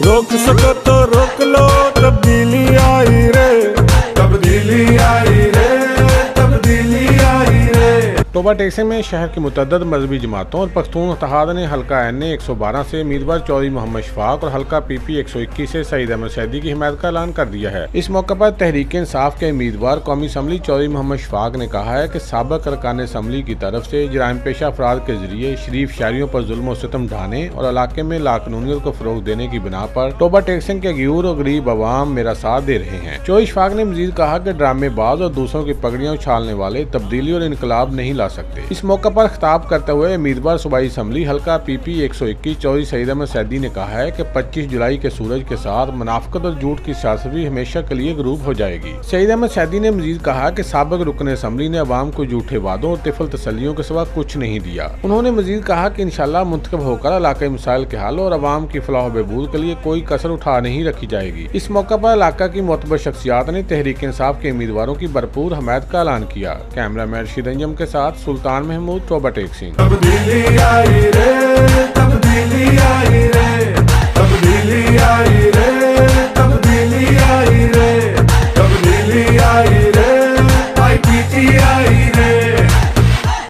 रोक सको तो रोक लो, तब्दीली आई रे, तब्दीली आई रे, तब्दीली आई रे। टोबा टेक्सिंग में शहर की मुतअद्दिद मजहबी जमातों और पख्तून इत्तेहाद ने हल्का NA 112 से उम्मीदवार चौधरी मोहम्मद शफाक और हल्का PP 121 से सईद अहमद सैदी की हिमायत का ऐलान कर दिया है। इस मौके पर तहरीक इंसाफ के उम्मीदवार कौमी असम्बली चौधरी मोहम्मद शफाक ने कहा है कि साबिक अरकान असम्बली की तरफ से जराइम पेशा अफराद के जरिए शरीफ शहरियों पर जुल्म और सितम ढाने और इलाके में लाकानूनियत को फरोग देने की बिना पर टोबा टेक्सिंग के गयूर और गरीब अवाम मेरा साथ दे रहे हैं। चौधरी शफाक ने मजीद कहा कि ड्रामेबाज और दूसरों की पगड़ियां उछालने वाले तब्दीली और इनकलाब नहीं ला सकते। इस मौके पर खिताब करते हुए उम्मीदवार सूबाई असम्बली हल्का PP 121 चौधरी सईद अहमद सैदी ने कहा है कि 25 जुलाई के सूरज के साथ मुनाफिकत और झूठ की सियासत भी हमेशा के लिए गरूब हो जाएगी। सईद अहमद सैदी ने मजीद कहा कि साबिक रुकन असम्बली ने अवाम को झूठे वादों और तिफल तसल्लियों के सिवा कुछ नहीं दिया। उन्होंने मजीद कहा कि इंशाअल्लाह मुंतखब होकर इलाके मसाइल के हल और अवाम की फलाह बहबूद के लिए कोई कसर उठा नहीं रखी जाएगी। इस मौके पर इलाका की मोतबर शख्सियात ने तहरीक इंसाफ के उम्मीदवारों की भरपूर हमायत का ऐलान किया। कैमरा मैन रशीद अंजम के साथ सुल्तान महमूद, टोबा टेक्सिंग।